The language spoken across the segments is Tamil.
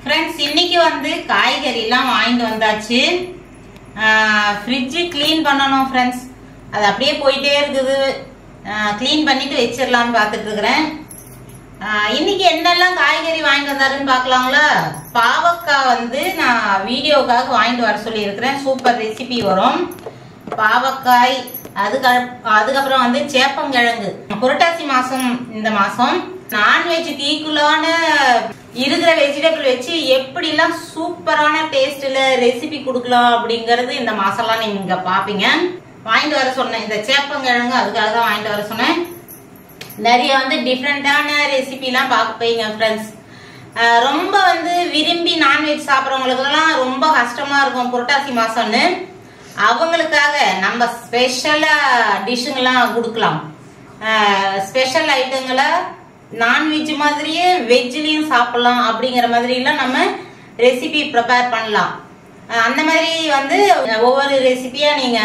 फ्रेंड्स இன்னைக்கு வந்து காய்கறி எல்லாம் வாங்கிட்டு வந்தாச்சு. ஃப்ரிட்ஜ் க்ளீன் பண்ணனும் फ्रेंड्स. அது அப்படியே போயிட்டே இருக்குது. க்ளீன் பண்ணிட்டு வெச்சிரலாம்னு பார்த்துட்டு இருக்கேன். இன்னைக்கு என்னெல்லாம் காய்கறி வாங்கிட்டு வந்தாருன்னு பார்க்கலாங்களா? பாவக்காய் வந்து நான் வீடியோக்காக வாங்கிட்டு வர சொல்லி இருக்கிறேன். சூப்பர் ரெசிபி வரும். பாவக்காய், அதுக்கப்புறம் வந்து சேப்பங்கிழங்கு. புரட்டாசி மாசம், இந்த மாசம் நான்வெஜ்ஜுக்கு ஈக்குவலான இருக்கிற வெஜிடபிள் வச்சு எப்படிலாம் சூப்பரான டேஸ்ட்ல ரெசிபி கொடுக்கலாம் அப்படிங்கறது இந்த மாசம்லாம் நீங்க பாப்பீங்க. வாங்கிட்டு வர சொன்னேன். இந்த சேப்பங்கிழங்கு அதுக்காக தான் வாங்கிட்டு வர சொன்னேன். நிறைய வந்து டிஃப்ரெண்டான ரெசிபி எல்லாம் பார்க்க போய்ங்க ஃப்ரெண்ட்ஸ். ரொம்ப வந்து விரும்பி நான்வெஜ் சாப்பிட்றவங்களுக்கு எல்லாம் ரொம்ப கஷ்டமா இருக்கும் புரட்டாசி மாசம்னு. அவங்களுக்காக நம்ம ஸ்பெஷலா டிஷ்ஷுங்கெல்லாம் கொடுக்கலாம். ஸ்பெஷல் ஐட்டங்களை நான்வெஜ் மாதிரியே வெஜ்லயும் சாப்பிடலாம் அப்படிங்கிற மாதிரி எல்லாம் நம்ம ரெசிபி ப்ரிப்பேர் பண்ணலாம். அந்த மாதிரி வந்து ஒவ்வொரு ரெசிபியா நீங்க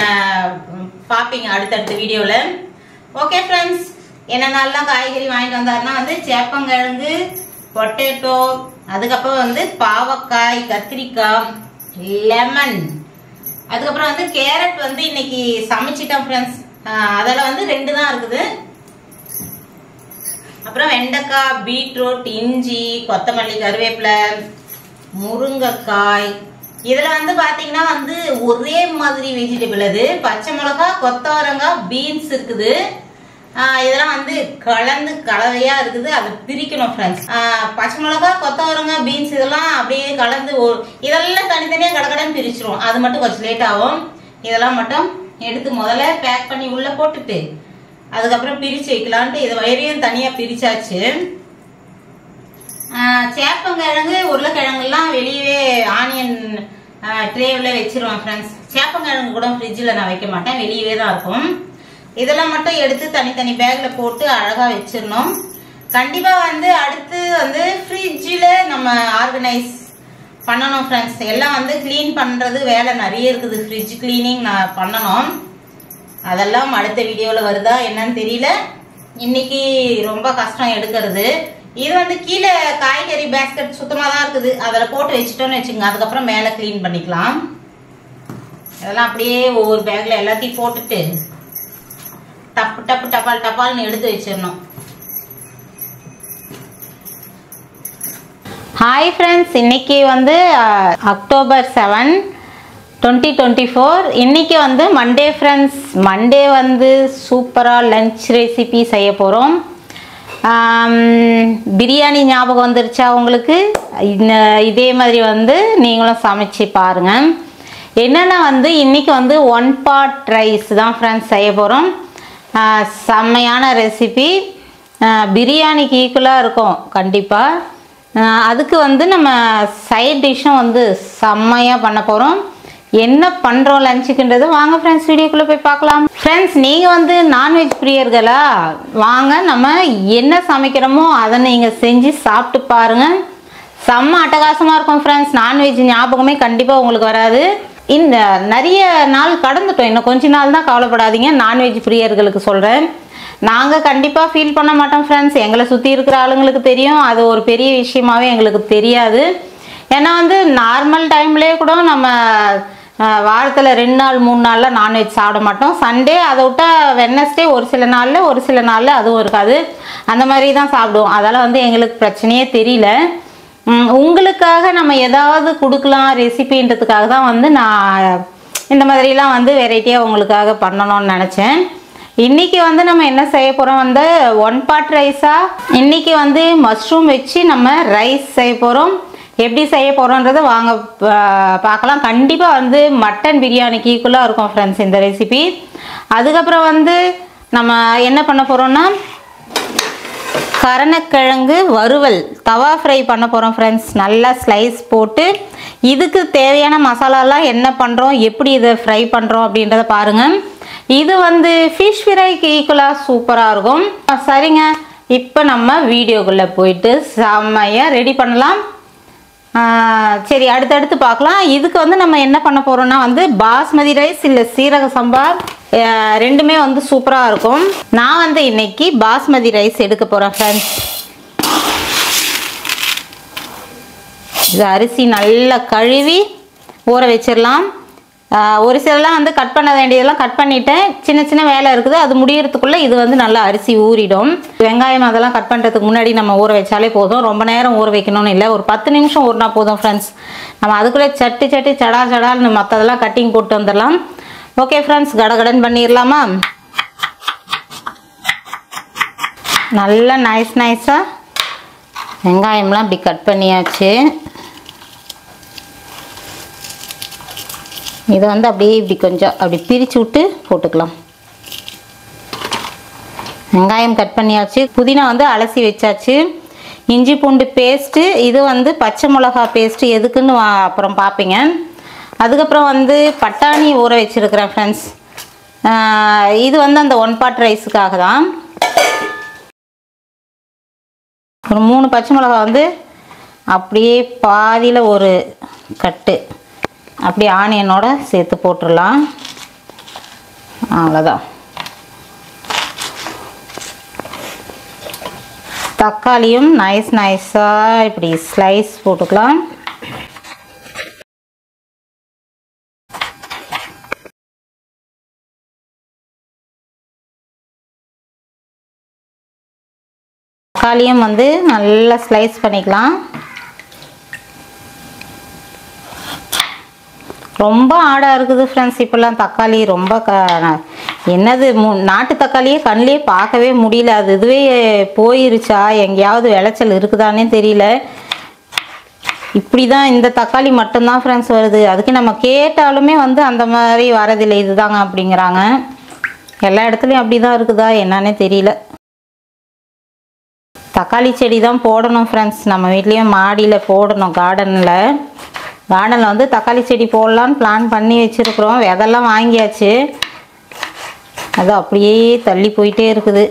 பாப்பீங்க அடுத்தடுத்த வீடியோல. ஓகே ஃப்ரெண்ட்ஸ், என்னென்னலாம் காய்கறி வாங்கிட்டு வந்தாருன்னா வந்து சேப்பங்கிழங்கு, பொட்டேட்டோ, அதுக்கப்புறம் வந்து பாவக்காய், கத்திரிக்காய், லெமன், அதுக்கப்புறம் வந்து கேரட் வந்து இன்னைக்கு சமைச்சிட்டோம் ஃப்ரெண்ட்ஸ். அதில் வந்து 2 தான் இருக்குது. அப்புறம் வெண்டைக்காய், பீட்ரூட், இஞ்சி, கொத்தமல்லி, கருவேப்பிலை, முருங்கைக்காய். இதுல வந்து பாத்தீங்கன்னா வந்து ஒரே மாதிரி வெஜிடபிள். அது பச்சை மிளகாய், கொத்தவரங்காய், பீன்ஸ் இருக்குது. இதெல்லாம் வந்து கலவையா இருக்குது. அதை பிரிக்கணும் ஃப்ரெண்ட்ஸ். பச்சை மிளகாய், கொத்தவரங்காய், பீன்ஸ் இதெல்லாம் அப்படியே கலந்து இதெல்லாம் தனித்தனியா கடகடன்னு பிரிச்சிரும். அது மட்டும் கொஞ்சம் லேட் ஆகும். இதெல்லாம் மட்டும் எடுத்து முதல்ல பேக் பண்ணி உள்ள போட்டுட்டு அதுக்கப்புறம் பிரிச்சு வைக்கலான்ட்டு இது வயிறையும் தனியா பிரிச்சாச்சு. சேப்பங்கிழங்கு, உருளைக்கிழங்குலாம் வெளியவே ஆனியன் ட்ரேவில் வச்சிருவேன் ஃப்ரெண்ட்ஸ். சேப்பங்கிழங்கு கூட ஃப்ரிட்ஜில் நான் வைக்க மாட்டேன், வெளியவே தான் இருக்கும். இதெல்லாம் மட்டும் எடுத்து தனித்தனி பேக்ல போட்டு அழகா வச்சிடணும். கண்டிப்பா வந்து அடுத்து வந்து ஃப்ரிட்ஜில் நம்ம ஆர்கனைஸ் பண்ணணும் ஃப்ரெண்ட்ஸ். எல்லாம் வந்து கிளீன் பண்றது வேலை நிறைய இருக்குது. ஃப்ரிட்ஜ் கிளீனிங் நான் பண்ணணும். அதெல்லாம் அடுத்த வீடியோல வருதா என்னன்னு தெரியல. இன்னைக்கு ரொம்ப கஷ்டம் எடுக்கிறது. இது வந்து கீழே காய்கறி பேஸ்கெட் சுத்தமா தான் இருக்குது. அதில் போட்டு வச்சுட்டோம்னு வச்சுக்கோங்க. அதுக்கப்புறம் மேலே கிளீன் பண்ணிக்கலாம். இதெல்லாம் அப்படியே ஒவ்வொரு பேக்ல எல்லாத்தையும் போட்டுட்டு டப்பு டப்பு டப்பால் டப்பால்னு எடுத்து வச்சிடணும். ஹாய் ஃப்ரெண்ட்ஸ், இன்னைக்கு வந்து அக்டோபர் 7, 2024. இன்னைக்கு வந்து மண்டே ஃப்ரெண்ட்ஸ். மண்டே வந்து சூப்பராக லஞ்ச் ரெசிபி செய்ய போகிறோம். பிரியாணி ஞாபகம் வந்துருச்சா உங்களுக்கு? இதே மாதிரி வந்து நீங்களும் சமைச்சு பாருங்க. என்னென்னா வந்து இன்னைக்கு வந்து 1 pot ரைஸ் தான் ஃப்ரெண்ட்ஸ் செய்ய போகிறோம். செம்மையான ரெசிபி. பிரியாணிக்கு ஈக்குவலாக இருக்கும் கண்டிப்பாக. அதுக்கு வந்து நம்ம சைட் டிஷ்ஷும் வந்து செம்மையாக பண்ண போகிறோம். என்ன பண்ணுறோம் லஞ்சுக்குன்றது வாங்க ஃப்ரெண்ட்ஸ் வீடியோக்குள்ளே போய் பார்க்கலாம். ஃப்ரெண்ட்ஸ், நீங்கள் வந்து நான்வெஜ் பிரியர்களா? வாங்க நம்ம என்ன சமைக்கிறோமோ அதை நீங்கள் செஞ்சு சாப்பிட்டு பாருங்கள். செம்ம அட்டகாசமாக இருக்கும் ஃப்ரெண்ட்ஸ். நான்வெஜ் ஞாபகமே கண்டிப்பாக உங்களுக்கு வராது. இந்த நிறைய நாள் கடந்துட்டோம். இன்னும் கொஞ்ச நாள் தான், கவலைப்படாதீங்க. நான்வெஜ் பிரியர்களுக்கு சொல்கிறேன். நாங்கள் கண்டிப்பாக ஃபீல் பண்ண மாட்டோம் ஃப்ரெண்ட்ஸ். எங்களை சுற்றி இருக்கிற ஆளுங்களுக்கு தெரியும். அது ஒரு பெரிய விஷயமாவே எங்களுக்கு தெரியாது. ஏன்னா வந்து நார்மல் டைம்லேயே கூட நம்ம வாரத்தில் 2 நாள் 3 நாளில் நான்வெஜ் சாப்பிட மாட்டோம். சண்டே, அதை விட்டா வெட்னஸ்டே ஒரு சில நாளில் அதுவும் இருக்காது. அந்த மாதிரி தான் சாப்பிடுவோம். அதெல்லாம் வந்து எங்களுக்கு பிரச்சனையே தெரியல. உங்களுக்காக நம்ம ஏதாவது கொடுக்கலாம் ரெசிபின்றதுக்காக தான் வந்து நான் இந்த மாதிரிலாம் வந்து வெரைட்டியாக உங்களுக்காக பண்ணணும்னு நினச்சேன். இன்றைக்கி வந்து நம்ம என்ன செய்ய போகிறோம் வந்து 1 pot ரைஸாக. இன்றைக்கி வந்து மஷ்ரூம் வச்சு நம்ம ரைஸ் செய்ய போகிறோம். எப்படி செய்ய போகிறோன்றதை வாங்க பார்க்கலாம். கண்டிப்பாக வந்து மட்டன் பிரியாணிக்கு ஈக்குவலாக இருக்கும் ஃப்ரெண்ட்ஸ் இந்த ரெசிபி. அதுக்கப்புறம் வந்து நம்ம என்ன பண்ண போகிறோம்னா கருணக்கிழங்கு வறுவல், தவா ஃப்ரை பண்ண போகிறோம் ஃப்ரெண்ட்ஸ். நல்லா ஸ்லைஸ் போட்டு இதுக்கு தேவையான மசாலாலாம் என்ன பண்ணுறோம், எப்படி இதை ஃப்ரை பண்ணுறோம் அப்படின்றத பாருங்கள். இது வந்து ஃபிஷ் ஃப்ரைக்கு ஈக்குவலாக சூப்பராக இருக்கும். சரிங்க, இப்போ நம்ம வீடியோக்குள்ளே போயிட்டு செம்மையாக ரெடி பண்ணலாம். சரி, அடுத்தடுத்து பார்க்கலாம். இதுக்கு வந்து நம்ம என்ன பண்ண போகிறோம்னா வந்து பாஸ்மதி ரைஸ் இல்லை சீரக சம்பா, ரெண்டுமே வந்து சூப்பராக இருக்கும். நான் வந்து இன்னைக்கு பாஸ்மதி ரைஸ் எடுக்க போகிறேன் ஃப்ரெண்ட்ஸ். இது அரிசி நல்லா கழுவி ஊற வச்சிடலாம். ஒரு சிலலாம் வந்து கட் பண்ண வேண்டியதெல்லாம் கட் பண்ணிட்டேன், சின்ன சின்ன வேலை இருக்குது, அது முடியறதுக்குள்ளே இது வந்து நல்லா அரிசி ஊறிடும். வெங்காயம் அதெல்லாம் கட் பண்ணுறதுக்கு முன்னாடி நம்ம ஊற வச்சாலே போதும், ரொம்ப நேரம் ஊற வைக்கணும்னு இல்லை, ஒரு 10 நிமிஷம் ஊறினா போதும் ஃப்ரெண்ட்ஸ். நம்ம அதுக்குள்ளே சட்டு சடால்னு மற்றதெல்லாம் கட்டிங் போட்டு வந்துடலாம். ஓகே ஃப்ரெண்ட்ஸ், கடகடன் பண்ணிடலாமா? நல்லா நைஸாக வெங்காயம்லாம் இப்படி கட் பண்ணியாச்சு. இதை வந்து அப்படியே இப்படி கொஞ்சம் அப்படி பிரித்து விட்டு போட்டுக்கலாம். வெங்காயம் கட் பண்ணியாச்சு. புதினா வந்து அலசி வச்சாச்சு. இஞ்சி பூண்டு பேஸ்ட்டு, இது வந்து பச்சை மிளகா பேஸ்ட்டு, எதுக்குன்னு அப்புறம் பார்ப்பீங்க. அதுக்கப்புறம் வந்து பட்டாணி ஊற வச்சுருக்கிறேன் ஃப்ரெண்ட்ஸ். இது வந்து அந்த 1 பாட் ரைஸுக்காக தான். ஒரு 3 பச்சை மிளகா வந்து அப்படியே பாதியில் ஒரு கட்டு அப்படியே ஆனியனோட சேர்த்து போட்டுடலாம். அவ்வளோதான். தக்காளியும் நைஸாக இப்படி ஸ்லைஸ் போட்டுக்கலாம். தக்காளியும் வந்து நல்லா ஸ்லைஸ் பண்ணிக்கலாம். ரொம்ப ஆடாக இருக்குது ஃப்ரெண்ட்ஸ் இப்போல்லாம் தக்காளி. ரொம்ப என்னது நாட்டு தக்காளியே கண்ணிலே பார்க்கவே முடியல. அது இதுவே போயிருச்சா, எங்கேயாவது விளைச்சல் இருக்குதானே தெரியல. இப்படி தான் இந்த தக்காளி மட்டும்தான் ஃப்ரெண்ட்ஸ் வருது. அதுக்கு நம்ம கேட்டாலுமே வந்து அந்த மாதிரி வரதில்லை, இதுதாங்க அப்படிங்கிறாங்க. எல்லா இடத்துலையும் அப்படி தான் இருக்குதா என்னன்னே தெரியல. தக்காளி செடி தான் போடணும் ஃப்ரெண்ட்ஸ், நம்ம வீட்லேயும் மாடியில் போடணும். கார்டனில் வந்து தக்காளி செடி போடலான்னு பிளான் பண்ணி வச்சுருக்குறோம். விதெல்லாம் வாங்கியாச்சு, அது அப்படியே தள்ளி போயிட்டே இருக்குது.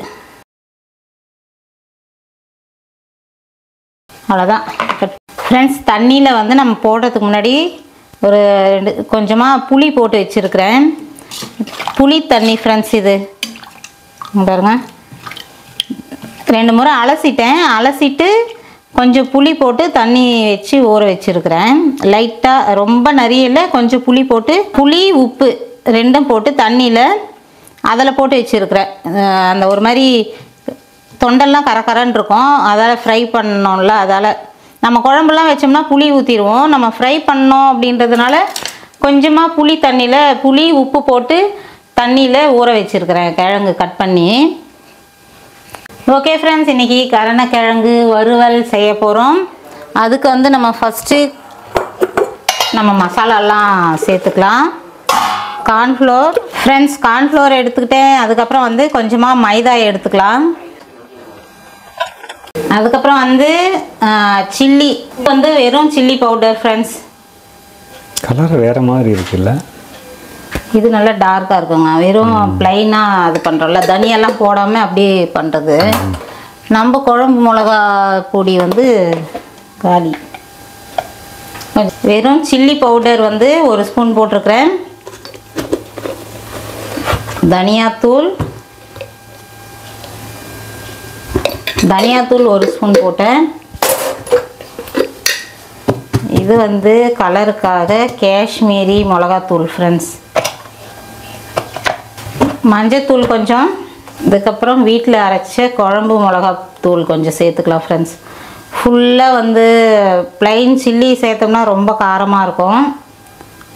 அவ்வளோதான் ஃப்ரெண்ட்ஸ். தண்ணியில் வந்து நம்ம போடுறதுக்கு முன்னாடி ஒரு கொஞ்சமாக புளி போட்டு வச்சுருக்கிறேன். புளி தண்ணி ஃப்ரெண்ட்ஸ். இது பாருங்க, 2 முறை அலசிட்டு கொஞ்சம் புளி போட்டு தண்ணி வச்சு ஊற வச்சுருக்கிறேன். லைட்டாக, ரொம்ப நிறைய இல்லை, கொஞ்சம் புளி போட்டு, புளி உப்பு 2ம் போட்டு தண்ணியில் அதில் போட்டு வச்சுருக்கிறேன். அந்த ஒரு மாதிரி தொண்டெல்லாம் கரகரன்னு இருக்கும், அதால் ஃப்ரை பண்ணோம்ல, அதால் நம்ம குழம்புலாம் வச்சோம்னா புளி ஊற்றிடுவோம். நம்ம ஃப்ரை பண்ணோம் அப்படின்றதுனால கொஞ்சமாக புளி தண்ணியில் புளி உப்பு போட்டு தண்ணியில் ஊற வச்சுருக்கிறேன் கிழங்கு கட் பண்ணி. ஓகே ஃப்ரெண்ட்ஸ், இன்றைக்கி கருணக்கிழங்கு வறுவல் செய்ய போகிறோம். அதுக்கு வந்து நம்ம ஃபஸ்ட்டு நம்ம மசாலாலாம் சேர்த்துக்கலாம். கார்ன்ஃப்ளோர் ஃப்ரெண்ட்ஸ், கார்ன்ஃப்ளோர் எடுத்துக்கிட்டேன். அதுக்கப்புறம் வந்து கொஞ்சமாக மைதா எடுத்துக்கலாம். அதுக்கப்புறம் வந்து சில்லி வந்து வெறும் சில்லி பவுடர் ஃப்ரெண்ட்ஸ். கலர் வேறு மாதிரி இருக்குல்ல, இது நல்லா டார்க்காக இருக்குங்க. வெறும் ப்ளைனாக அது பண்ணுறோம்ல, தனியெல்லாம் போடாமல் அப்படியே பண்ணுறது. நம்ம குழம்பு மிளகா பொடி வந்து காலி. வெறும் சில்லி பவுடர் வந்து 1 ஸ்பூன் போட்டிருக்கிறேன். தனியாத்தூள் 1 ஸ்பூன் போட்டேன். இது வந்து கலருக்காக காஷ்மீரி மிளகாத்தூள் ஃப்ரெண்ட்ஸ். மஞ்சத்தூள் கொஞ்சம், இதுக்கப்புறம் வீட்டில் அரைச்ச குழம்பு மிளகாத்தூள் கொஞ்சம் சேர்த்துக்கலாம் ஃப்ரெண்ட்ஸ். ஃபுல்லாக வந்து ப்ளைன் சில்லி சேர்த்தோம்னா ரொம்ப காரமாக இருக்கும்,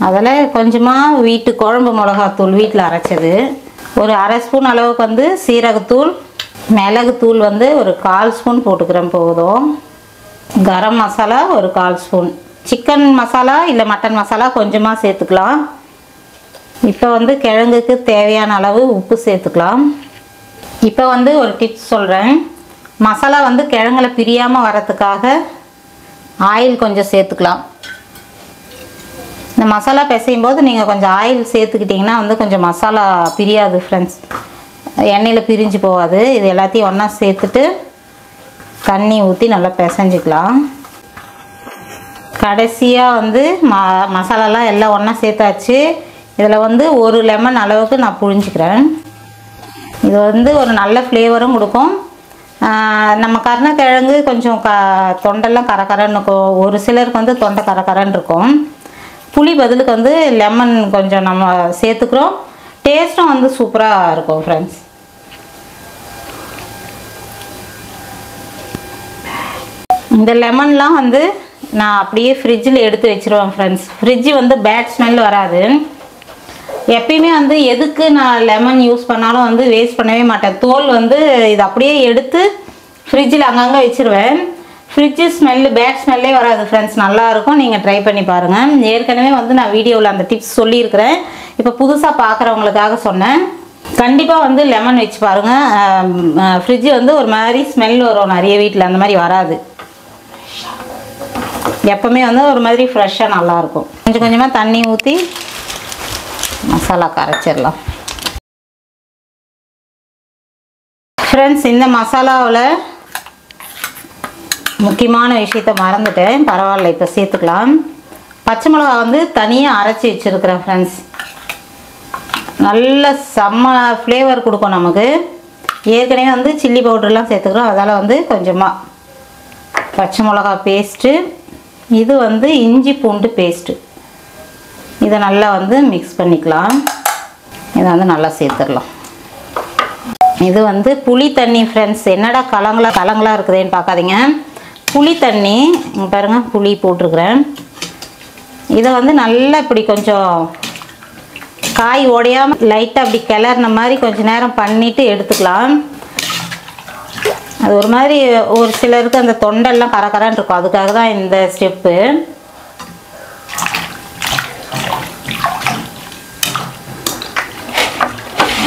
அதில் கொஞ்சமாக வீட்டு குழம்பு மிளகாத்தூள் வீட்டில் அரைச்சது. ஒரு 1/2 ஸ்பூன் அளவுக்கு வந்து சீரகத்தூள், மிளகுத்தூள் வந்து ஒரு 1/4 ஸ்பூன் போட்டுக்கிறேன் போதும். கரம் மசாலா ஒரு 1/4 ஸ்பூன், சிக்கன் மசாலா இல்லை மட்டன் மசாலா கொஞ்சமாக சேர்த்துக்கலாம். இப்போ வந்து கிழங்குக்கு தேவையான அளவு உப்பு சேர்த்துக்கலாம். இப்போ வந்து ஒரு டிப்ஸ் சொல்கிறேன். மசாலா வந்து கிழங்குல பிரியாமல் வரத்துக்காக ஆயில் கொஞ்சம் சேர்த்துக்கலாம். இந்த மசாலா பிசையும் போது நீங்கள் கொஞ்சம் ஆயில் சேர்த்துக்கிட்டிங்கன்னா வந்து கொஞ்சம் மசாலா பிரியாது ஃப்ரெண்ட்ஸ், எண்ணெயில் பிரிஞ்சு போகாது. இது எல்லாத்தையும் ஒன்றா சேர்த்துட்டு தண்ணி ஊற்றி நல்லா பிசைஞ்சிக்கலாம். கடைசியாக வந்து மசாலாலாம் எல்லாம் ஒன்றா சேர்த்தாச்சு. இதில் வந்து 1 லெமன் அளவுக்கு நான் புழிஞ்சிக்கிறேன். இது வந்து ஒரு நல்ல ஃப்ளேவரும் கொடுக்கும். நம்ம கருணக்கிழங்கு கொஞ்சம் தொண்டெல்லாம் கரகரன்னு இருக்கும், ஒரு சிலருக்கு வந்து தொண்டை கரகரன்னு இருக்கும். புளி பதிலுக்கு வந்து லெமன் கொஞ்சம் நம்ம சேர்த்துக்கிறோம், டேஸ்ட்டும் வந்து சூப்பராக இருக்கும் ஃப்ரெண்ட்ஸ். இந்த லெமன்லாம் வந்து நான் அப்படியே ஃப்ரிட்ஜில் எடுத்து வச்சுருவேன் ஃப்ரெண்ட்ஸ். ஃப்ரிட்ஜு வந்து பேட் ஸ்மெல் வராது. எப்பயுமே வந்து எதுக்கு நான் லெமன் யூஸ் பண்ணாலும் வந்து வேஸ்ட் பண்ணவே மாட்டேன். தோல் வந்து இது அப்படியே எடுத்து ஃப்ரிட்ஜில் அங்கங்கே வச்சுருவேன். ஃப்ரிட்ஜு ஸ்மெல்லு பேட் ஸ்மெல்லே வராது ஃப்ரெண்ட்ஸ், நல்லாயிருக்கும். நீங்கள் ட்ரை பண்ணி பாருங்கள். ஏற்கனவே வந்து நான் வீடியோவில் அந்த டிப்ஸ் சொல்லியிருக்கிறேன், இப்போ புதுசாக பார்க்குறவங்களுக்காக சொன்னேன். கண்டிப்பாக வந்து லெமன் வச்சு பாருங்கள். ஃப்ரிட்ஜு வந்து ஒரு மாதிரி ஸ்மெல் வரும் நிறைய வீட்டில், அந்த மாதிரி வராது. எப்பவுமே வந்து ஒரு மாதிரி ஃப்ரெஷ்ஷாக நல்லாயிருக்கும். கொஞ்சம் கொஞ்சமாக தண்ணி ஊற்றி மசாலா கரைச்சிடலாம் ஃப்ரெண்ட்ஸ். இந்த மசாலாவில் முக்கியமான விஷயத்த மறந்துட்டேன், பரவாயில்ல, இப்போ சேர்த்துக்கலாம். பச்சை மிளகா வந்து தனியாக அரைச்சி வச்சுருக்கிறேன் ஃப்ரெண்ட்ஸ். நல்ல செம்ம ஃப்ளேவர் கொடுக்கும் நமக்கு. ஏற்கனவே வந்து சில்லி பவுடர்லாம் சேர்த்துக்கிறோம், அதால் வந்து கொஞ்சமாக பச்சை மிளகா பேஸ்ட்டு, இது வந்து இஞ்சி பூண்டு பேஸ்ட்டு, இதை நல்லா வந்து மிக்ஸ் பண்ணிக்கலாம். இதை வந்து நல்லா சேர்த்துடலாம். இது வந்து புளி தண்ணி ஃப்ரெண்ட்ஸ். என்னடா கலங்களாக இருக்குதுன்னு பார்க்காதீங்க, புளி தண்ணி. இங்கே பாருங்கள், புளி போட்டிருக்கிறேன். இதை வந்து நல்லா இப்படி கொஞ்சம் காய் உடையாமல் லைட்டாக அப்படி கிளறின மாதிரி கொஞ்சம் நேரம் பண்ணிவிட்டு எடுத்துக்கலாம். அது ஒரு மாதிரி ஒரு சிலருக்கு அந்த தொண்டெல்லாம் கரகரன்னு இருக்கும், அதுக்காக தான் இந்த ஸ்டெப்பு.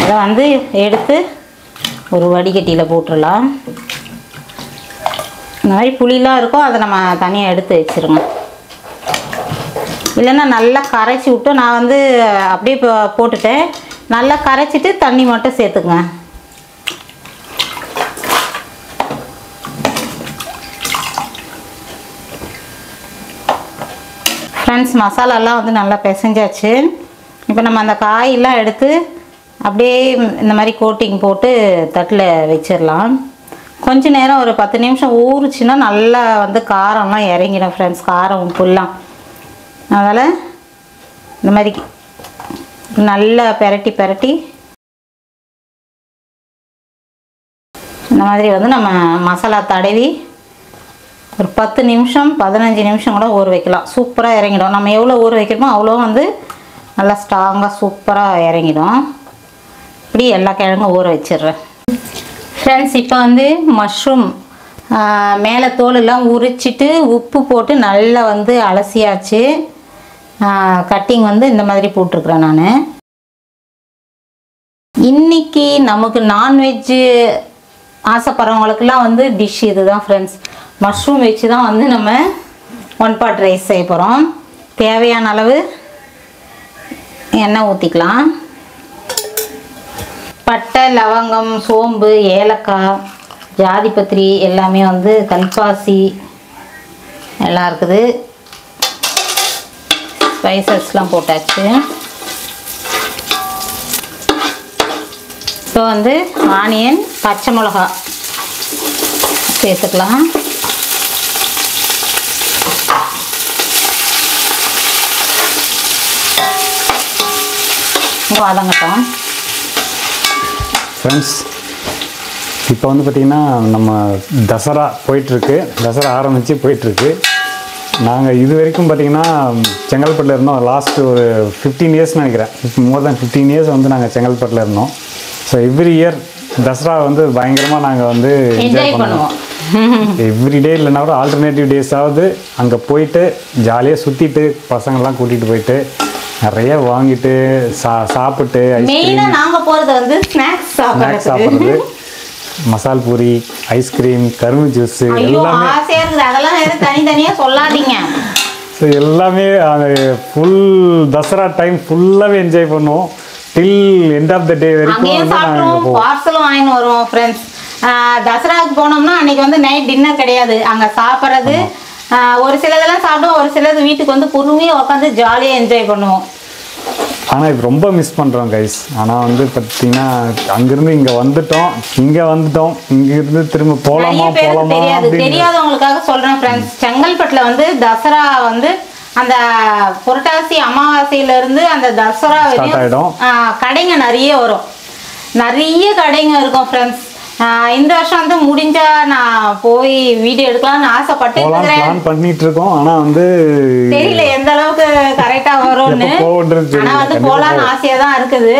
அதை வந்து எடுத்து ஒரு வடிகட்டியில் போட்டுடலாம். இந்த மாதிரி புளிலாம் இருக்கும், அதை நம்ம தனியாக எடுத்து வச்சுருங்க. இல்லைன்னா நல்லா கரைச்சி விட்டு, நான் வந்து அப்படியே போட்டுட்டேன், நல்லா கரைச்சிட்டு தண்ணி மட்டும் சேர்த்துக்குங்க. ஃப்ரெண்ட்ஸ், மசாலாலாம் வந்து நல்லா பிசைஞ்சாச்சு. இப்போ நம்ம அந்த காயெல்லாம் எடுத்து அப்படியே இந்த மாதிரி கோட்டிங் போட்டு தட்டில் வச்சிடலாம். கொஞ்ச நேரம் ஒரு 10 நிமிஷம் ஊறுச்சுன்னா நல்லா வந்து காரம்லாம் இறங்கிடும் ஃப்ரெண்ட்ஸ், காரம் உப்புலாம். அதனால் இந்த மாதிரி நல்லா பெரட்டி இந்த மாதிரி வந்து நம்ம மசாலா தடவி ஒரு 10 நிமிஷம் 15 நிமிஷம் கூட ஊற வைக்கலாம். சூப்பராக இறங்கிடும். நம்ம எவ்வளோ ஊற வைக்கிறோமோ அவ்வளோ வந்து நல்லா ஸ்ட்ராங்காக சூப்பராக இறங்கிடும். இப்படி எல்லா கிழங்கும் ஊற வச்சிடுறேன் ஃப்ரெண்ட்ஸ். இப்போ வந்து மஷ்ரூம் மேலே தோலெல்லாம் உரிச்சிட்டு உப்பு போட்டு நல்லா வந்து அலசியாச்சு. கட்டிங் வந்து இந்த மாதிரி போட்டிருக்கிறேன் நான். இன்றைக்கி நமக்கு நான்வெஜ்ஜு ஆசைப்படுறவங்களுக்கெல்லாம் வந்து டிஷ் இது தான் ஃப்ரெண்ட்ஸ். மஷ்ரூம் வச்சு தான் வந்து நம்ம 1 pot ரைஸ் செய்ய போகிறோம். தேவையான அளவு எண்ணெய் ஊற்றிக்கலாம். பட்டை, லவங்கம், சோம்பு, ஏலக்காய், ஜாதிபத்திரி எல்லாமே வந்து கல்பாசி எல்லாம் இருக்குது. ஸ்பைசஸ்லாம் போட்டாச்சு. இப்போ வந்து ஆனியன், பச்சை மிளகா சேர்த்துக்கலாம். வதங்கட்டும் ஃப்ரெண்ட்ஸ். இப்போ வந்து பார்த்திங்கன்னா நம்ம தசரா போயிட்டுருக்கு, தசரா ஆரம்பித்து போயிட்டுருக்கு. நாங்கள் இது வரைக்கும் பார்த்திங்கன்னா செங்கல்பட்டில் இருந்தோம். லாஸ்ட்டு ஒரு 15 இயர்ஸ் நினைக்கிறேன், இப்போ மோர் தேன் 15 இயர்ஸ் வந்து நாங்கள் செங்கல்பட்டில் இருந்தோம். ஸோ எவ்ரி இயர் தசரா வந்து பயங்கரமாக நாங்கள் வந்து என்ஜாய் பண்ணுவோம். எவ்ரிடே இல்லைன்னா கூட ஆல்டர்னேட்டிவ் டேஸாவது அங்கே போயிட்டு ஜாலியாக சுற்றிட்டு பசங்கள்லாம் கூட்டிகிட்டு போயிட்டு நிறைய வாங்கிட்டு சாப்பிட்டு ஸ்நாக்ஸ் சாப்பிட்றது, மசால் பூரி, ஐஸ்கிரீம், கரும்பு ஜூஸ் ஸோ எல்லாமே ஃபுல் தசரா டைம் ஃபுல்லாகவே என்ஜாய் பண்ணுவோம். டில் எண்ட் ஆஃப் த டே வரைக்கும் பார்சலும் வாங்கின்னு வருவோம் ஃப்ரெண்ட்ஸ். தசராவுக்கு போனோம்னா அன்னைக்கு வந்து நைட் டின்னர் கிடையாது, அங்கே சாப்பிட்றது. ஒரு சிலதெல்லாம் சாப்பிடுவோம், ஒரு சிலது வீட்டுக்கு வந்து பொறுமையாக உட்காந்து ஜாலியாக என்ஜாய் பண்ணுவோம். ஆனால் இது ரொம்ப மிஸ் பண்ணுறோம் கைஸ். ஆனால் வந்து பார்த்தீங்கன்னா அங்கேருந்து இங்கே வந்துட்டோம், இங்கேருந்து திரும்ப போகலாமா தெரியாதவங்களுக்காக சொல்கிறேன் ஃப்ரெண்ட்ஸ். செங்கல்பட்டில் வந்து தசரா வந்து அந்த புரட்டாசி அமாவாசையிலேருந்து அந்த தசரா வரையும் கடைங்க நிறைய வரும், நிறைய கடைங்க இருக்கும் ஃப்ரெண்ட்ஸ். இந்த வருஷம் வந்து முடிஞ்சா நான் போய் வீடியோ எடுக்கலாம்னு ஆசைப்பட்டு பண்ணிட்டு இருக்கோம். ஆனா வந்து தெரியல எந்த அளவுக்கு கரெக்டா வரும்னு. ஆனா வந்து போலான்னு ஆசையா தான் இருக்குது.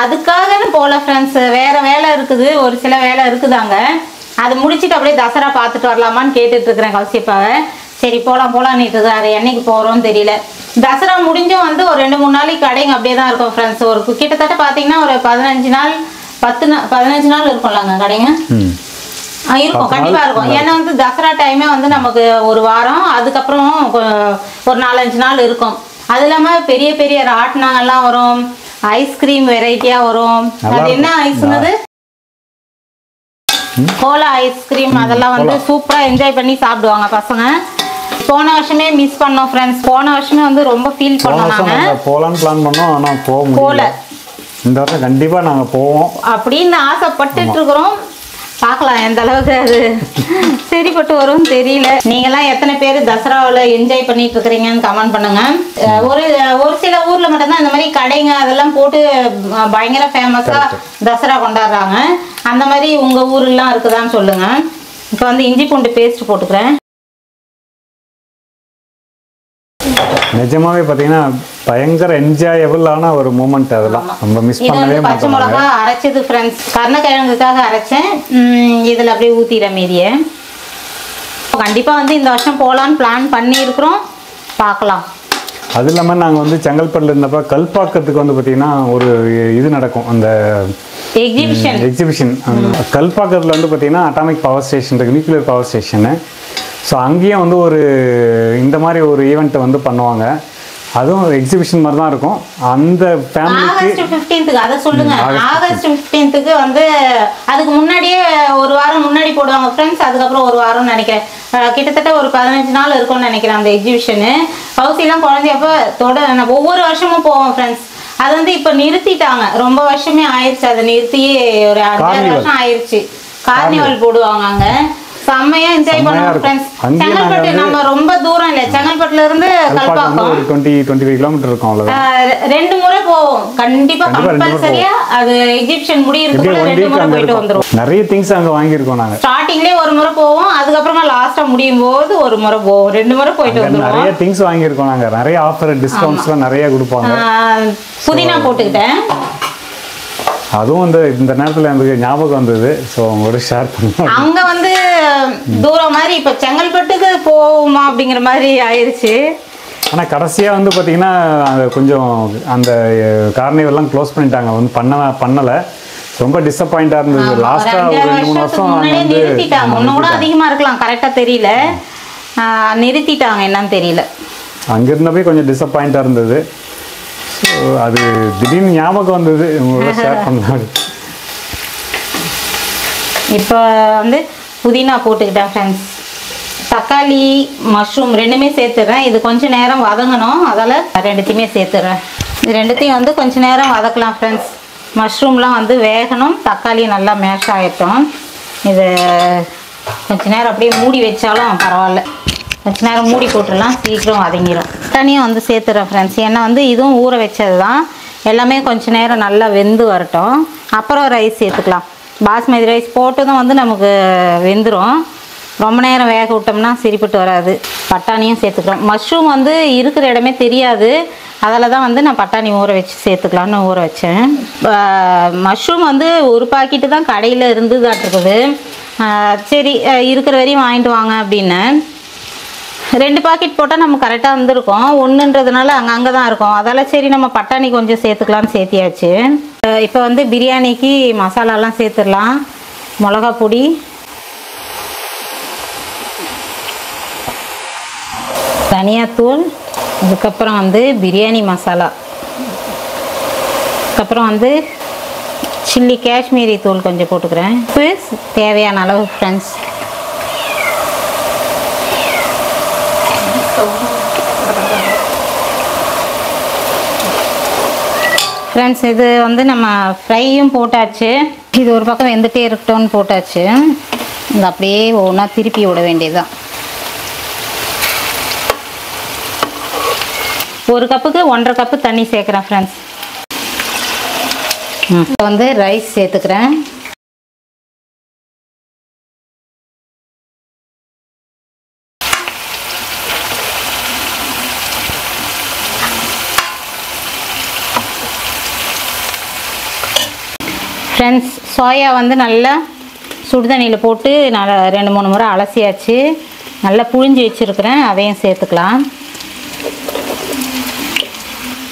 அதுக்காக போல ஃப்ரெண்ட்ஸ், வேற வேலை இருக்குது, ஒரு சில வேலை இருக்குதாங்க. அது முடிச்சுட்டு அப்படியே தசரா பார்த்துட்டு வரலாமான்னு கேட்டுட்டு இருக்கிறேன் கௌசியப்பாவை. சரி போலாம்னு இருக்காரு. என்னைக்கு போறோம்னு தெரியல. தசரா முடிஞ்சும் வந்து ஒரு 2-3 நாளைக்கு கடைங்க அப்படியே தான் இருக்கும் ஃப்ரெண்ட்ஸ். ஒரு கிட்டத்தட்ட பாத்தீங்கன்னா ஒரு 15 நாள் 15 நாள் இருக்கும்லங்க கடைங்க. இருக்கும், கண்டிப்பா இருக்கும். ஏன்னா வந்து தசரா டைமே வந்து நமக்கு ஒரு வாரம், அதுக்கப்புறம் ஒரு 4-5 நாள் இருக்கும். அது இல்லாம பெரிய பெரிய ராட்டினங்கள்லாம் வரும், ஐஸ்கிரீம் வெரைட்டியா வரும். அது என்ன ஐஸ்னது, கோலா ஐஸ்கிரீம், அதெல்லாம் வந்து சூப்பரா என்ஜாய் பண்ணி சாப்பிடுவாங்க பசங்க. போன வருஷமே மிஸ் பண்ணோம் ஃப்ரெண்ட்ஸ். போன வருஷமே வந்து ரொம்ப ஃபீல் பண்ணோம். நாங்க போலான்னு பிளான் பண்ணோம், ஆனா போல. இந்த வருஷம் கண்டிப்பா நாங்க போவோம் அப்படின்னு ஆசைப்பட்டுட்டு இருக்கிறோம். பார்க்கலாம் எந்த அளவுக்கு அது சரிப்பட்டு வரும் தெரியல. நீங்கெல்லாம் எத்தனை பேர் தசராவில் என்ஜாய் பண்ணிட்டு இருக்கிறீங்கன்னு கமெண்ட் பண்ணுங்க. ஒரு சில ஊர்ல மட்டும்தான் இந்த மாதிரி கடைங்க அதெல்லாம் போட்டு பயங்கர ஃபேமஸா தசரா கொண்டாடுறாங்க. அந்த மாதிரி உங்க ஊர்லாம் இருக்குதான்னு சொல்லுங்க. இப்போ வந்து இஞ்சி பூண்டு பேஸ்ட் போட்டுக்கிறேன். நிஜமாவே பார்த்தீங்கன்னா பயங்கர என்ஜாயபிளான ஒரு மூமெண்ட். அதெல்லாம் ரொம்ப மிஸ் பண்ணவே மாட்டோம். பச்சை மிளகா அரைச்சது ஃப்ரெண்ட்ஸ், கருணக்கிழங்குக்காக அரைச்சேன். இதில் அப்படியே ஊற்றிடுறேன் மீதியை. கண்டிப்பாக வந்து இந்த வருஷம் போகலான்னு பிளான் பண்ணியிருக்கிறோம், பார்க்கலாம். அது இல்லாமல் நாங்கள் வந்து செங்கல்பட்டில் இருந்தப்போ கல்பாக்கத்துக்கு வந்து பார்த்தீங்கன்னா ஒரு இது நடக்கும், அந்த எக்ஸிபிஷன். கல்பாக்கத்தில் வந்து பார்த்தீங்கன்னா அட்டாமிக் பவர் ஸ்டேஷன் இருக்குது, நியூக்ளியர் பவர் ஸ்டேஷனு. ஸோ அங்கேயும் வந்து ஒரு இந்த மாதிரி ஒரு ஈவெண்ட்டை வந்து பண்ணுவாங்க. அதுவும் எக்ஸிபிஷன் மாதிரி தான் இருக்கும். அந்த ஃபேமிலிக்கு ஆகஸ்ட் 15க்கு அதை சொல்லுங்க. ஆகஸ்ட் 15க்கு வந்து அதுக்கு முன்னாடியே ஒரு வாரம் முன்னாடி போடுவாங்க ஃப்ரெண்ட்ஸ். அதுக்கப்புறம் ஒரு வாரம் நினைக்கிறேன், கிட்டத்தட்ட ஒரு 15 நாள் இருக்கும்னு நினைக்கிறேன் அந்த எக்ஸிபிஷனு. ஹவுசிலாம் குழந்தையப்போ ஒவ்வொரு வருஷமும் போவோம் ஃப்ரெண்ட்ஸ். அது வந்து இப்போ நிறுத்திட்டாங்க, ரொம்ப வருஷமே ஆயிடுச்சு. அதை நிறுத்தியே ஒரு 5 வருஷம் ஆயிடுச்சு. கார்னிவல் போடுவாங்க அங்க, செம்மையா என்ஜாய் பண்ணுவோம் ஃப்ரெண்ட்ஸ். செங்கல்பட்டு நம்ம ரொம்ப தூரம் இல்ல, செங்கல்பட்டுல இருந்து கல்பாக்கம் ஒரு 20-25 கிலோமீட்டர் இருக்கும். அவ்வளவுதான். 2 முறை போவோம் கண்டிப்பா, கம்பல்சரியா. அது எக்ஸிபிஷன் முடியறதுக்குள்ள 2 முறை போயிட்டு வந்துரும். நிறைய திங்ஸ் அங்க வாங்கி இருக்கோம் நாங்க. ஸ்டார்டிங்லயே ஒரு முறை போவோம், அதுக்கப்புறமா லாஸ்டா முடியும் போது ஒரு முறை போவோம். 2 முறை போயிட்டு வந்துருவோம். நிறைய திங்ஸ் வாங்கி இருக்கோம் நாங்க. நிறைய ஆஃபர் டிஸ்கவுண்ட்ஸ்லாம் நிறைய கொடுப்பாங்க. புதினா போட்டுக்கிட்டேன். அதுவும் இந்த நேரத்தில் எனக்கு ஞாபகம் வந்தது. ஸோ உங்களோட ஷேர் பண்ணுவோம். அங்கே வந்து தூரம் மாதிரி இப்போ செங்கல்பட்டுக்கு போகுமா அப்படிங்கிற மாதிரி ஆயிடுச்சு. ஆனால் கடைசியாக வந்து பார்த்தீங்கன்னா கொஞ்சம் அந்த கார்னிவல்லாம் க்ளோஸ் பண்ணிட்டாங்க, வந்து பண்ணலை. ரொம்ப டிசப்பாயிண்டாக இருந்தது. லாஸ்ட்டாக ஒரு 2-3 வருஷம் நிறுத்திட்டாங்க. இன்னும் கூட அதிகமாக இருக்கலாம், கரெக்டாக தெரியல, நிறுத்திட்டாங்க என்னன்னு தெரியல. அங்கே இருந்தப்போ கொஞ்சம் டிசப்பாயிண்டாக இருந்தது. ஸோ அது திடீர்னு ஞாபகம் வந்தது, உங்களோட ஷேர் பண்ணலாம். இப்போ வந்து புதினா போட்டுக்கிட்டேன் ஃப்ரெண்ட்ஸ். தக்காளி மஷ்ரூம் ரெண்டுமே சேர்த்துடுறேன். இது கொஞ்சம் நேரம் வதங்கணும், அதால் ரெண்டுத்தையுமே சேர்த்துடுறேன். இது ரெண்டுத்தையும் வந்து கொஞ்சம் நேரம் வதக்கலாம் ஃப்ரெண்ட்ஸ். மஷ்ரூம்லாம் வந்து வேகணும், தக்காளி நல்லா மேஷ் ஆகிட்டோம். இது கொஞ்சம் நேரம் அப்படியே மூடி வச்சாலும் பரவாயில்ல, கொஞ்ச நேரம் மூடி போட்டுடலாம், சீக்கிரம் வதங்கிடும். தனியாக வந்து சேர்த்துறேன் ஃப்ரெண்ட்ஸ். ஏன்னா வந்து இதுவும் ஊற வச்சது தான், எல்லாமே கொஞ்சம் நேரம் நல்லா வெந்து வரட்டும். அப்புறம் ரைஸ் சேர்த்துக்கலாம். பாஸ்மதி ரைஸ் போட்டதும் வந்து நமக்கு வெந்துடும். ரொம்ப நேரம் வேக விட்டோம்னா சரிப்பட்டு வராது. பட்டாணியும் சேர்த்துக்கிறோம். மஷ்ரூம் வந்து இருக்கிற இடமே தெரியாது, அதில் தான் வந்து நான் பட்டாணி ஊற வச்சு சேர்த்துக்கலான்னு ஊற வச்சேன். மஷ்ரூம் வந்து ஒரு பாக்கெட்டு தான் கடையில் இருந்துதாட்டிருக்குது. சரி இருக்கிற வரையும் வாங்கிட்டு வாங்க அப்படின்னு 2 பாக்கெட் போட்டால் நம்ம கரெக்டாக வந்துருக்கோம். ஒன்றுன்றதுனால அங்கங்கே தான் இருக்கும், அதால் சரி நம்ம பட்டாணி கொஞ்சம் சேர்த்துக்கலான்னு சேர்த்தியாச்சு. இப்போ வந்து பிரியாணிக்கு மசாலாலாம் சேர்த்துடலாம். மிளகா பொடி, தனியாத்தூள், அதுக்கப்புறம் வந்து பிரியாணி மசாலா, அதுக்கப்புறம் வந்து சில்லி காஷ்மீரி தூள் கொஞ்சம் போட்டுக்கிறேன். உப்பு தேவையான அளவு ஃப்ரெண்ட்ஸ். ஃப்ரெண்ட்ஸ் இது வந்து நம்ம ஃப்ரையும் போட்டாச்சு. இது ஒரு பக்கம் வெந்துட்டே இருக்கட்டும்னு போட்டாச்சு. இது அப்படியே ஒவ்வொன்றா திருப்பி விட வேண்டியதுதான். 1 கப்புக்கு 1.5 கப்பு தண்ணி சேர்க்குறேன் ஃப்ரெண்ட்ஸ். இப்போ வந்து ரைஸ் சேர்த்துக்கிறேன். ஃப்ரெண்ட்ஸ் சோயா வந்து நல்லா சுடுதண்ணியில் போட்டு நல்லா 2-3 முறை அலசியாச்சு. நல்லா புழிஞ்சு வச்சுருக்கிறேன், அதையும் சேர்த்துக்கலாம்.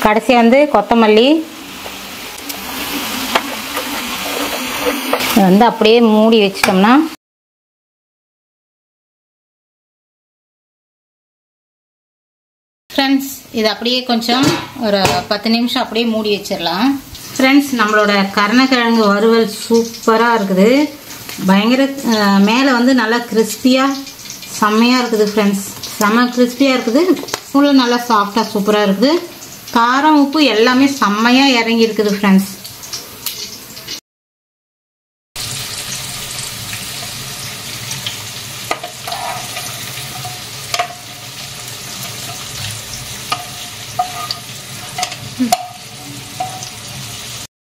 கடைசி வந்து கொத்தமல்லி வந்து அப்படியே மூடி வச்சிட்டோம்னா ஃப்ரெண்ட்ஸ் இது அப்படியே கொஞ்சம் ஒரு 10 நிமிஷம் அப்படியே மூடி வச்சிடலாம். ஃப்ரெண்ட்ஸ் நம்மளோட கருணக்கிழங்கு வறுவல் சூப்பராக இருக்குது. பயங்கர மேலே வந்து நல்லா கிறிஸ்பியாக செம்மையாக இருக்குது ஃப்ரெண்ட்ஸ். செம்ம கிறிஸ்பியாக இருக்குது. உள்ள நல்லா சாஃப்டாக சூப்பராக இருக்குது. காரம் உப்பு எல்லாமே செம்மையாக இறங்கி இருக்குது ஃப்ரெண்ட்ஸ்.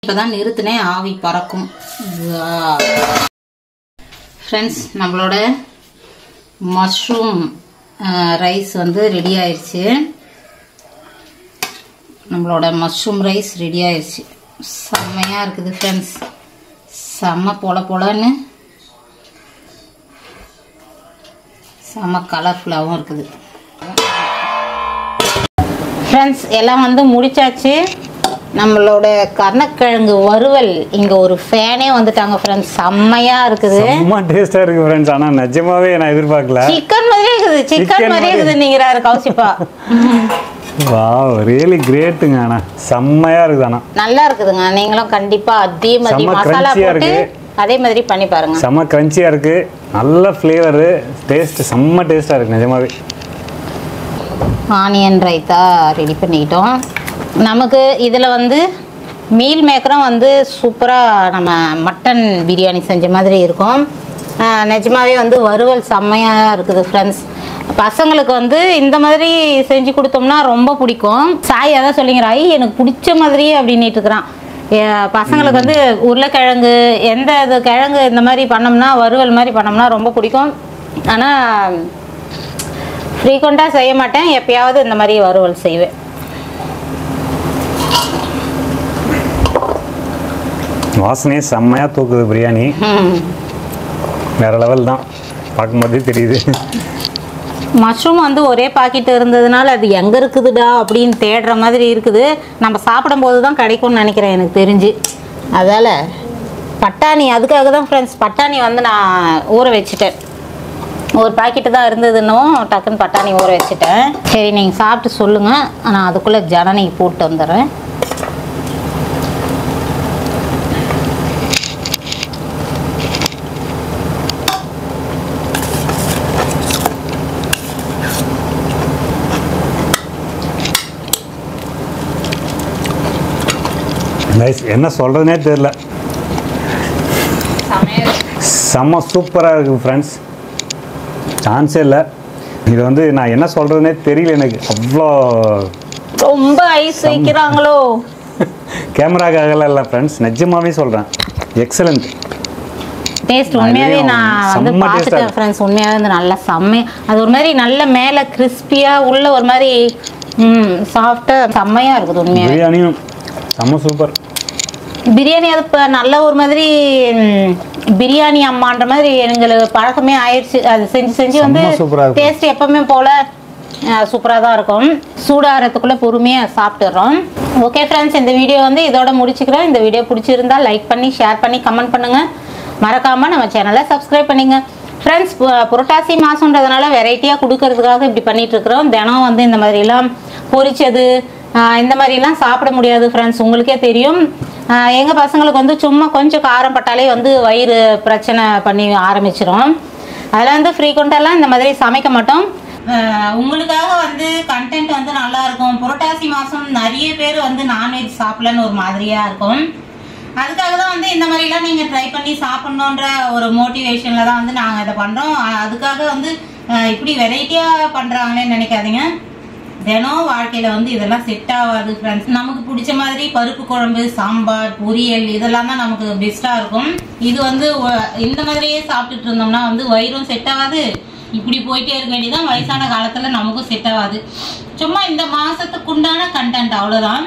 இப்போதான் நிறுத்தினேன், ஆவி பறக்கும். ஃப்ரெண்ட்ஸ் நம்மளோட மஷ்ரூம் ரைஸ் வந்து ரெடி ஆயிடுச்சு. நம்மளோட மஷ்ரூம் ரைஸ் ரெடி ஆயிடுச்சு. செம்மையாக இருக்குது ஃப்ரெண்ட்ஸ். செம்ம போலன்னு செம்ம கலர்ஃபுல்லாகவும் இருக்குது ஃப்ரெண்ட்ஸ். எல்லாம் வந்து முடிச்சாச்சு. நம்மளோட கருணக்கிழங்கு வறுவல் இங்கே ஒரு ஃபேனே வந்துட்டாங்க ஃப்ரெண்ட்ஸ். செம்மையாக இருக்குது. செம்ம டேஸ்ட்டாக இருக்குது ஃப்ரெண்ட்ஸ். ஆனால் நிஜமாவே நான் எதிர்பார்க்கல. சிக்கன் மாதிரியே இருக்குது. சிக்கன் மாதிரியே இருக்குது நீங்கிறாரு கௌசிப்பா. Wow really கிரேட்டுங்க. ஆனால் செம்மையாக இருக்குது. ஆனால் நல்லா இருக்குதுங்க. நீங்களும் கண்டிப்பாக அதே மாதிரி மசாலா போட்டு அதே மாதிரி பண்ணி பாருங்க. செம்ம கிரன்ச்சியாக இருக்குது. நல்ல ஃப்ளேவரு, டேஸ்ட் செம்ம டேஸ்ட்டாக இருக்குது நிஜமாவே. ஆனியன் ரைத்தா ரெடி பண்ணிக்கிட்டோம். நமக்கு இதில் வந்து மீல் மேக்கரும் வந்து சூப்பராக நம்ம மட்டன் பிரியாணி செஞ்ச மாதிரி இருக்கும். நிஜமாவே வந்து வறுவல் செம்மையாக இருக்குது ஃப்ரெண்ட்ஸ். பசங்களுக்கு வந்து இந்த மாதிரி செஞ்சு கொடுத்தோம்னா ரொம்ப பிடிக்கும். சாய் அதான் சொல்லிங்கிறா, எனக்கு பிடிச்ச மாதிரியே அப்படின்ட்டு இருக்கிறான். பசங்களுக்கு வந்து உருளைக்கிழங்கு எந்த இது கிழங்கு இந்த மாதிரி பண்ணோம்னா வறுவல் மாதிரி பண்ணோம்னா ரொம்ப பிடிக்கும். ஆனால் ஃப்ரீக்வெண்ட்டாக செய்ய மாட்டேன், எப்பயாவது இந்த மாதிரி வறுவல் செய்வேன். வாசனையே செம்மையாக தூக்குது பிரியாணி. வேற லெவல் தான், பார்க்கும்போதே தெரியுது. மஷ்ரூம் வந்து ஒரே பாக்கெட் இருந்ததுனால அது எங்கே இருக்குதுடா அப்படின்னு தேடுற மாதிரி இருக்குது. நம்ம சாப்பிடும்போது தான் கிடைக்கும்னு நினைக்கிறேன் எனக்கு தெரிஞ்சு. அதால் பட்டாணி அதுக்காக தான் ஃப்ரெண்ட்ஸ் பட்டாணி வந்து நான் ஊற வச்சுட்டேன். ஒரு பாக்கெட்டு தான் இருந்ததுன்னும் டக்குன்னு பட்டாணி ஊற வச்சுட்டேன். சரி நீங்கள் சாப்பிட்டு சொல்லுங்கள், நான் அதுக்குள்ளே ஜனனி போட்டு வந்துடுறேன். நைஸ், என்ன சொல்கிறதுனே தெரியல. செம்ம சூப்பராக இருக்குது ஃப்ரெண்ட்ஸ். சான்ஸே இல்லை. இது வந்து நான் என்ன சொல்கிறதுனே தெரியல எனக்கு. அவ்வளோ ரொம்ப ஐஸ் வைக்கிறாங்களோ. கேமராக்காகலாம் இல்லை ஃப்ரெண்ட்ஸ், நிஜமாவே சொல்கிறேன். Excellent taste. உண்மையாகவே நான் வந்து பார்த்துட்டேன் ஃப்ரெண்ட்ஸ். உண்மையாகவே வந்து நல்லா செம்மை. அது ஒரு மாதிரி நல்ல மேலே கிறிஸ்பியாக உள்ள ஒரு மாதிரி சாஃப்டாக செம்மையாக இருக்குது. உண்மையாக பிரியாணியும் செம்ம சூப்பர். பிரியாணி அது இப்போ நல்ல ஒரு மாதிரி பிரியாணி அம்மான்ற மாதிரி எங்களுக்கு பழக்கமே ஆயிடுச்சு. அது செஞ்சு செஞ்சு வந்து டேஸ்ட் எப்பவுமே போல் சூப்பராக தான் இருக்கும். சூடாகிறதுக்குள்ளே பொறுமையாக சாப்பிட்டுறோம். ஓகே ஃப்ரெண்ட்ஸ், இந்த வீடியோ வந்து இதோட முடிச்சுக்கிறோம். இந்த வீடியோ பிடிச்சிருந்தா லைக் பண்ணி ஷேர் பண்ணி கமெண்ட் பண்ணுங்கள். மறக்காமல் நம்ம சேனலை சப்ஸ்கிரைப் பண்ணிங்க ஃப்ரெண்ட்ஸ். புரட்டாசி மாதன்றதுனால வெரைட்டியாக கொடுக்கறதுக்காக இப்படி பண்ணிகிட்ருக்குறோம். தினம் வந்து இந்த மாதிரிலாம் பொரிச்சது இந்த மாதிரிலாம் சாப்பிட முடியாது ஃப்ரெண்ட்ஸ், உங்களுக்கே தெரியும். எங்கள் பசங்களுக்கு வந்து சும்மா கொஞ்சம் காரம் பட்டாலே வந்து வயிறு பிரச்சனை பண்ணி ஆரம்பிச்சிடும். அதில் வந்து ஃப்ரீக்வெண்ட்டாலாம் இந்த மாதிரி சமைக்க மாட்டோம். உங்களுக்காக வந்து கண்டென்ட் வந்து நல்லா இருக்கும். புரட்டாசி மாதம் நிறைய பேர் வந்து நான்வெஜ் சமைச்சு சாப்பிடலன்னு ஒரு மாதிரியாக இருக்கும். அதுக்காக தான் வந்து இந்த மாதிரிலாம் நீங்கள் ட்ரை பண்ணி சாப்பிட்ணுன்ற ஒரு மோட்டிவேஷனில் தான் வந்து நாங்கள் இதை பண்ணுறோம். அதுக்காக வந்து இப்படி வெரைட்டியாக பண்ணுறாங்களேன்னு நினைக்காதீங்க. தினம் வாழ்க்கையில் வந்து இதெல்லாம் செட் ஆகாது ஃப்ரெண்ட்ஸ். நமக்கு பிடிச்ச மாதிரி பருப்பு குழம்பு, சாம்பார், பொரியல் இதெல்லாம் தான் நமக்கு பெஸ்ட்டாக இருக்கும். இது வந்து இந்த மாதிரியே சாப்பிட்டுட்டு இருந்தோம்னா வந்து வயிறும் செட் ஆகாது, இப்படி போயிட்டே இருக்க வேண்டியதான். வயசான காலத்தில் நமக்கும் செட் ஆகாது. சும்மா இந்த மாதத்துக்கு உண்டான கண்டென்ட் அவ்வளோதான்.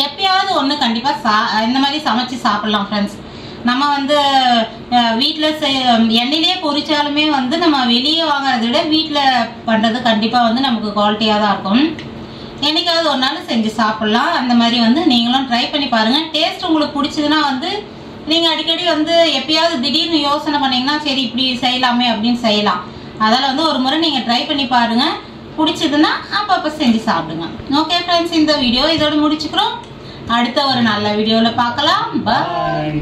எப்பயாவது ஒன்று கண்டிப்பாக இந்த மாதிரி சமைச்சு சாப்பிட்லாம் ஃப்ரெண்ட்ஸ். நம்ம வந்து வீட்டில் எண்ணெயிலே பொரிச்சாலுமே வந்து நம்ம வெளியே வாங்குறத விட வீட்டில் பண்ணுறது கண்டிப்பாக வந்து நமக்கு குவாலிட்டியாக தான் இருக்கும். என்னைக்காவது ஒரு நாள் செஞ்சு சாப்பிட்லாம். அந்த மாதிரி வந்து நீங்களும் ட்ரை பண்ணி பாருங்கள். டேஸ்ட் உங்களுக்கு பிடிச்சதுன்னா வந்து நீங்கள் அடிக்கடி வந்து எப்பயாவது திடீர்னு யோசனை பண்ணிங்கன்னா சரி இப்படி செய்யலாமே அப்படின்னு செய்யலாம். அதில் வந்து ஒரு முறை நீங்கள் ட்ரை பண்ணி பாருங்கள். பிடிச்சதுன்னா அப்பப்போ செஞ்சு சாப்பிடுங்க. ஓகே ஃப்ரெண்ட்ஸ், இந்த வீடியோ இதோட முடிச்சுக்கிறோம். அடுத்த ஒரு நல்ல வீடியோவில் பார்க்கலாம். பாய்.